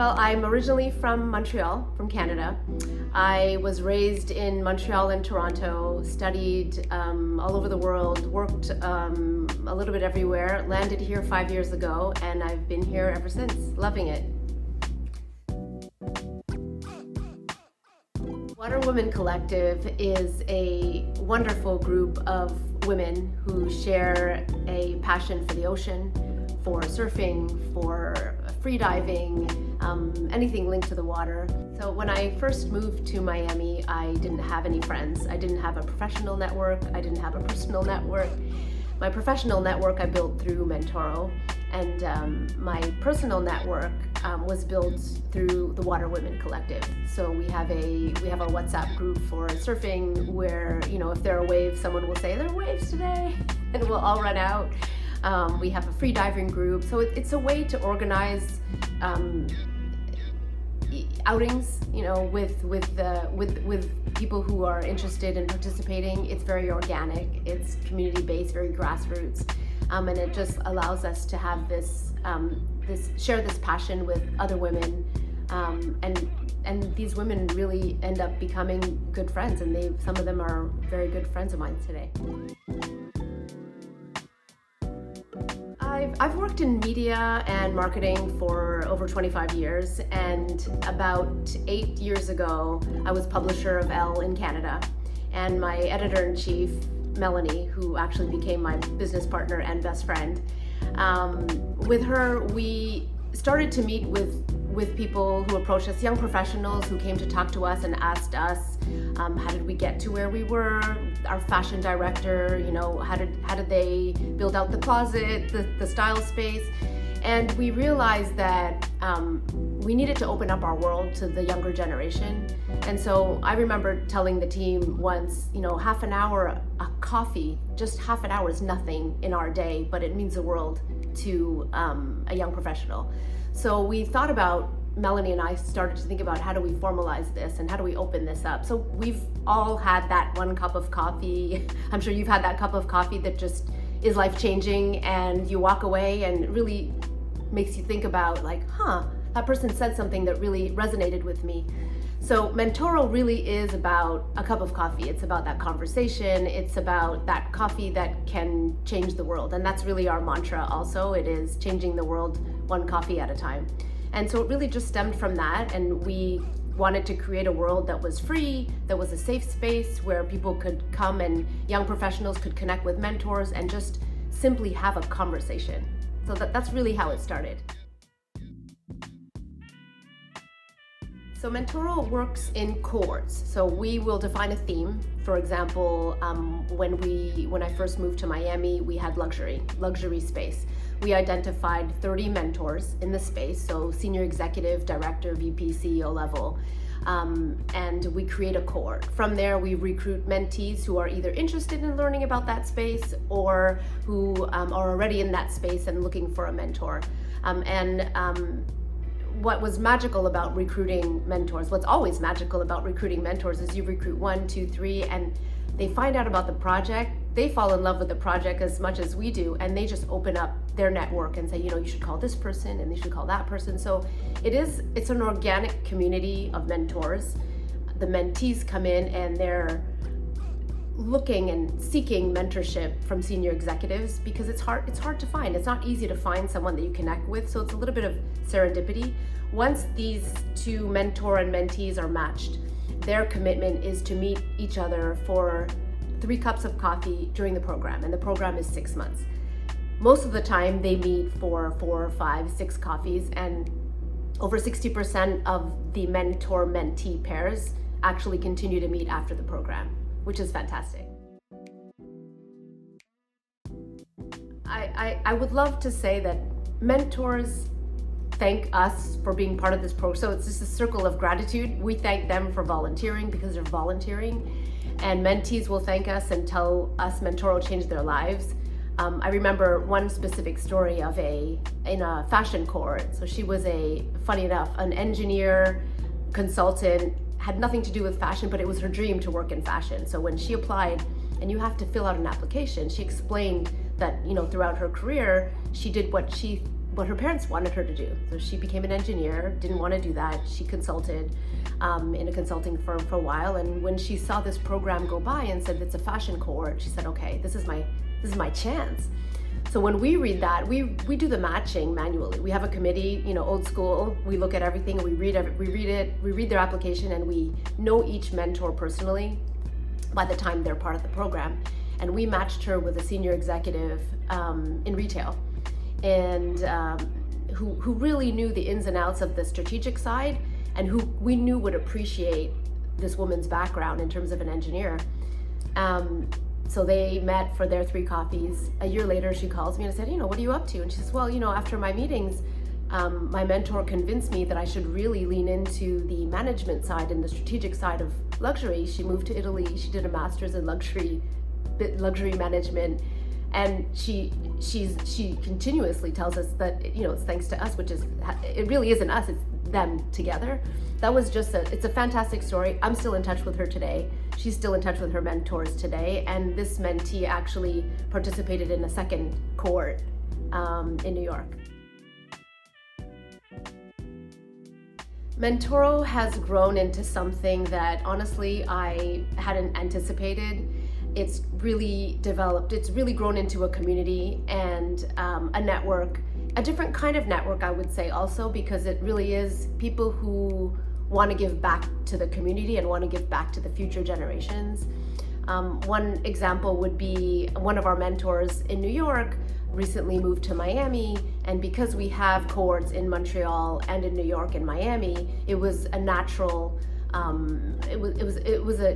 Well, I'm originally from Montreal, from Canada. I was raised in Montreal and Toronto, studied all over the world, worked a little bit everywhere, landed here 5 years ago, and I've been here ever since, loving it. Water Women Collective is a wonderful group of women who share a passion for the ocean, for surfing, for free diving, anything linked to the water. So when I first moved to Miami, I didn't have any friends. I didn't have a professional network. I didn't have a personal network. My professional network I built through Mentoro, and my personal network was built through the Water Women Collective. So we have our WhatsApp group for surfing where, if there are waves, someone will say, "There are waves today," and we'll all run out. We have a free diving group, so it's a way to organize outings, with people who are interested in participating. It's very organic, it's community-based, very grassroots, and it just allows us to have share this passion with other women, and these women really end up becoming good friends, and some of them are very good friends of mine today. I've worked in media and marketing for over 25 years, and about 8 years ago, I was publisher of Elle in Canada, and my editor-in-chief, Melanie, who actually became my business partner and best friend, with her, we started to meet with people who approached us, young professionals who came to talk to us and asked us, how did we get to where we were? Our fashion director, how did they build out the closet, the style space? And we realized that we needed to open up our world to the younger generation. And so I remember telling the team once, half an hour, a coffee, just half an hour is nothing in our day, but it means the world to a young professional. So we thought about, Melanie and I started to think about how do we formalize this and how do we open this up. So we've all had that one cup of coffee. I'm sure you've had that cup of coffee that just is life-changing, and you walk away and it really makes you think about that person said something that really resonated with me. So Mentoro really is about a cup of coffee. It's about that conversation. It's about that coffee that can change the world. And that's really our mantra also. It is changing the world one coffee at a time. And so it really just stemmed from that. And we wanted to create a world that was free, that was a safe space where people could come and young professionals could connect with mentors and just simply have a conversation. So that's really how it started. So Mentoro works in cohorts. So we will define a theme. For example, when I first moved to Miami, we had luxury space. We identified 30 mentors in the space, so senior executive, director, VP, CEO level, and we create a cohort. From there, we recruit mentees who are either interested in learning about that space or who are already in that space and looking for a mentor. What was magical about recruiting mentors, what's always magical about recruiting mentors, is you recruit 1, 2, 3, and they find out about the project, they fall in love with the project as much as we do, and they just open up their network and say, you should call this person and you should call that person. So it's an organic community of mentors. The mentees come in and they're looking and seeking mentorship from senior executives because it's hard to find. It's not easy to find someone that you connect with, so it's a little bit of serendipity. Once these two mentor and mentees are matched, their commitment is to meet each other for 3 cups of coffee during the program, and the program is 6 months. Most of the time they meet for 4, 5, 6 coffees, and over 60% of the mentor-mentee pairs actually continue to meet after the program, which is fantastic. I would love to say that mentors thank us for being part of this program. So it's just a circle of gratitude. We thank them for volunteering because they're volunteering, and mentees will thank us and tell us Mentoro changed their lives. I remember one specific story in a fashion cohort. So she was funny enough, an engineer, consultant, had nothing to do with fashion, but it was her dream to work in fashion. So when she applied, and you have to fill out an application, she explained that, throughout her career, she did what she what her parents wanted her to do. So she became an engineer, didn't want to do that. She consulted in a consulting firm for a while, and when she saw this program go by and said it's a fashion cohort, she said, okay, this is my chance. So when we read that, we do the matching manually. We have a committee, old school. We look at everything, and we read their application, and we know each mentor personally by the time they're part of the program. And we matched her with a senior executive in retail, and who really knew the ins and outs of the strategic side, and who we knew would appreciate this woman's background in terms of an engineer. So they met for their 3 coffees. A year later, she calls me and I said, what are you up to? And she says, well, after my meetings, my mentor convinced me that I should really lean into the management side and the strategic side of luxury. She moved to Italy. She did a master's in luxury management. And she continuously tells us that, it's thanks to us, which is, it really isn't us, it's them together. That was it's a fantastic story. I'm still in touch with her today. She's still in touch with her mentors today. And this mentee actually participated in a second cohort in New York. Mentoro has grown into something that honestly I hadn't anticipated. It's really developed, it's really grown into a community and a network, a different kind of network, I would say also, because it really is people who want to give back to the community and want to give back to the future generations. One example would be one of our mentors in New York recently moved to Miami, and because we have cohorts in Montreal and in New York and Miami, it was a natural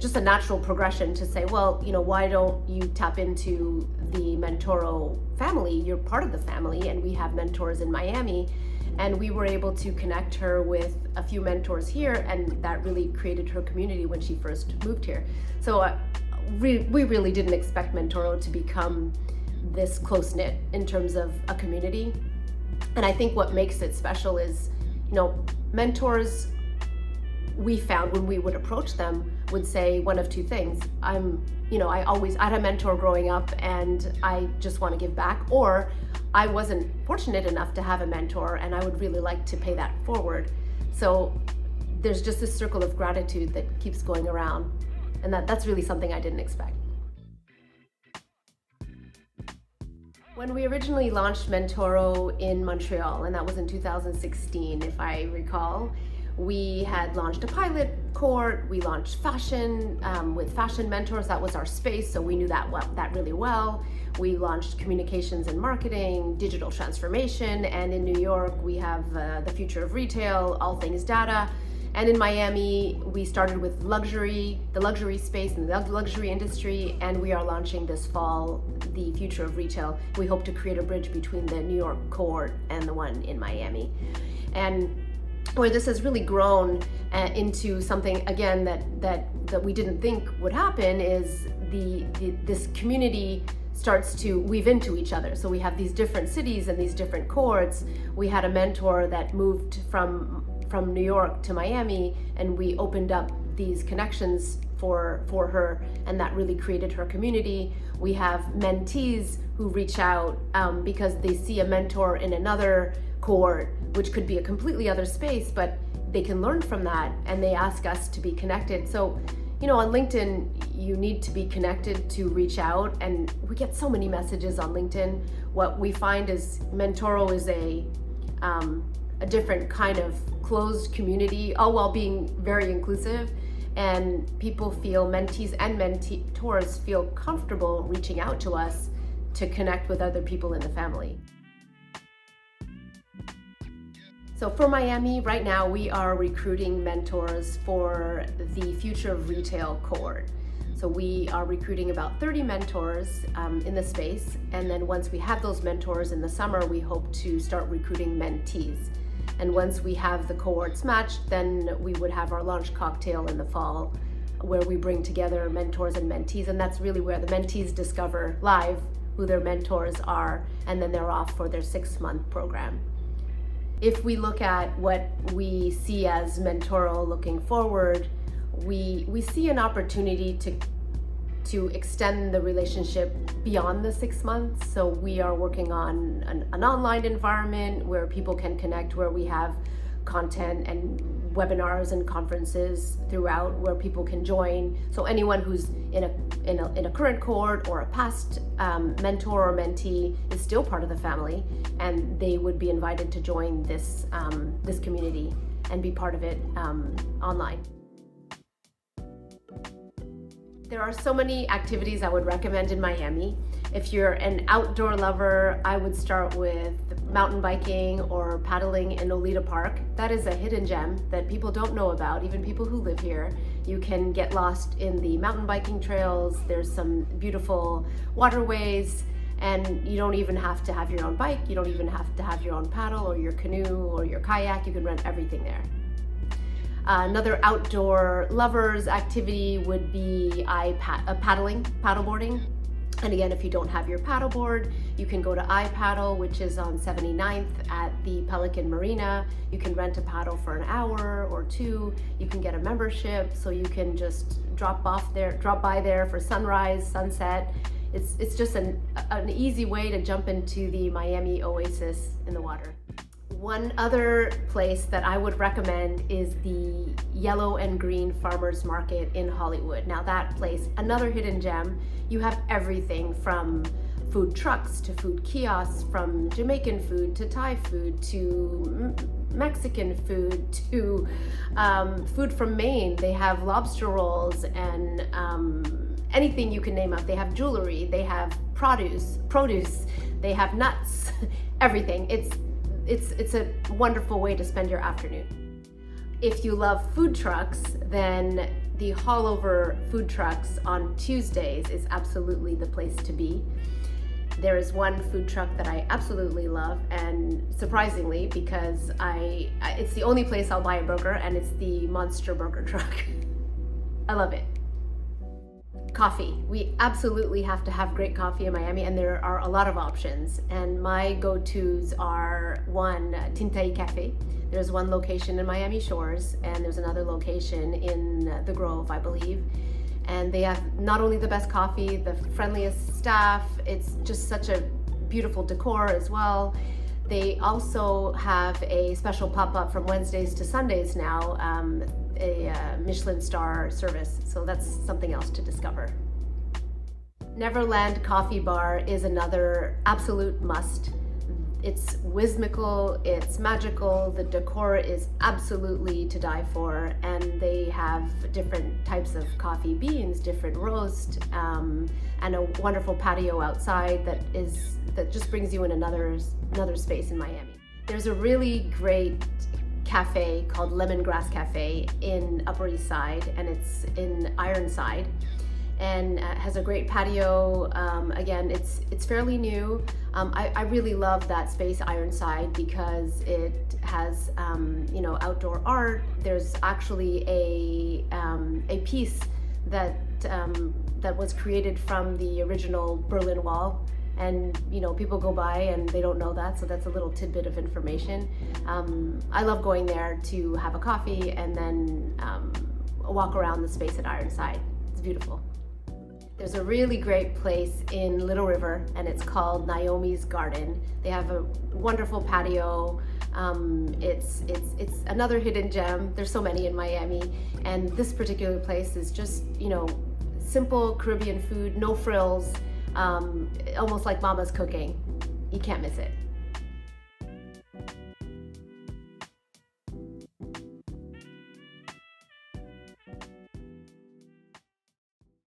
just a natural progression to say, well, why don't you tap into the Mentoro family? You're part of the family, and we have mentors in Miami. And we were able to connect her with a few mentors here, and that really created her community when she first moved here. So we really didn't expect Mentoro to become this close-knit in terms of a community. And I think what makes it special is, mentors, we found when we would approach them would say one of 2 things. I had a mentor growing up and I just want to give back, or I wasn't fortunate enough to have a mentor and I would really like to pay that forward. So there's just this circle of gratitude that keeps going around, and that's really something I didn't expect. When we originally launched Mentoro in Montreal, and that was in 2016 if I recall, we had launched a pilot cohort. We launched fashion with fashion mentors. That was our space, so we knew that really well. We launched communications and marketing, digital transformation, and in New York we have the future of retail, all things data. And in Miami, we started with the luxury space and the luxury industry, and we are launching this fall the future of retail. We hope to create a bridge between the New York cohort and the one in Miami. And where this has really grown into something, again, that we didn't think would happen is this community starts to weave into each other. So we have these different cities and these different cohorts. We had a mentor that moved from New York to Miami, and we opened up these connections for her, and that really created her community. We have mentees who reach out because they see a mentor in another cohort, which could be a completely other space, but they can learn from that, and they ask us to be connected. So, on LinkedIn, you need to be connected to reach out, and we get so many messages on LinkedIn. What we find is Mentoro is a different kind of closed community, all while being very inclusive, and people feel, mentees and mentors feel comfortable reaching out to us to connect with other people in the family. So for Miami, right now we are recruiting mentors for the future of retail cohort. So we are recruiting about 30 mentors in the space, and then once we have those mentors in the summer, we hope to start recruiting mentees. And once we have the cohorts matched, then we would have our launch cocktail in the fall, where we bring together mentors and mentees, and that's really where the mentees discover live who their mentors are, and then they're off for their 6-month program. If we look at what we see as Mentoro looking forward, we see an opportunity to extend the relationship beyond the 6 months. So we are working on an online environment where people can connect, where we have content and webinars and conferences throughout where people can join. So anyone who's in a current cohort or a past mentor or mentee is still part of the family, and they would be invited to join this community and be part of it online. There are so many activities I would recommend in Miami. If you're an outdoor lover, I would start with mountain biking or paddling in Oneida Park. That is a hidden gem that people don't know about, even people who live here. You can get lost in the mountain biking trails. There's some beautiful waterways, and you don't even have to have your own bike. You don't even have to have your own paddle or your canoe or your kayak. You can rent everything there. Another outdoor lovers activity would be paddleboarding. And again, if you don't have your paddleboard, you can go to iPaddle, which is on 79th at the Pelican Marina. You can rent a paddle for an hour or two. You can get a membership, so you can just drop by there for sunrise, sunset. It's just an easy way to jump into the Miami oasis in the water. One other place that I would recommend is the Yellow and Green Farmers Market in Hollywood. Now that place, another hidden gem. You have everything from food trucks to food kiosks, from Jamaican food to Thai food to Mexican food to food from Maine. They have lobster rolls and anything you can name up. They have jewelry, they have produce, they have nuts, everything. It's a wonderful way to spend your afternoon. If you love food trucks, then the Hallover food trucks on Tuesdays is absolutely the place to be. There is one food truck that I absolutely love, and surprisingly, because it's the only place I'll buy a burger, and it's the Monster Burger truck. I love it. Coffee. We absolutely have to have great coffee in Miami, and there are a lot of options. And my go-tos are one, Tintai Cafe. There's one location in Miami Shores, and there's another location in the Grove, I believe. And they have not only the best coffee, the friendliest staff, it's just such a beautiful decor as well. They also have a special pop-up from Wednesdays to Sundays now, a Michelin star service, so that's something else to discover. Neverland Coffee Bar is another absolute must. It's whimsical, it's magical, the decor is absolutely to die for, and they have different types of coffee beans, different roast, and a wonderful patio outside that just brings you in another space in Miami. There's a really great cafe called Lemongrass Cafe in Upper East Side, and it's in Ironside, and has a great patio. Again, it's fairly new. I really love that space, Ironside, because it has outdoor art. There's actually a piece that was created from the original Berlin Wall. And people go by and they don't know that, so that's a little tidbit of information. I love going there to have a coffee and then walk around the space at Ironside. It's beautiful. There's a really great place in Little River, and it's called Naomi's Garden. They have a wonderful patio. It's another hidden gem. There's so many in Miami, and this particular place is just simple Caribbean food, no frills. Almost like Mama's cooking. You can't miss it.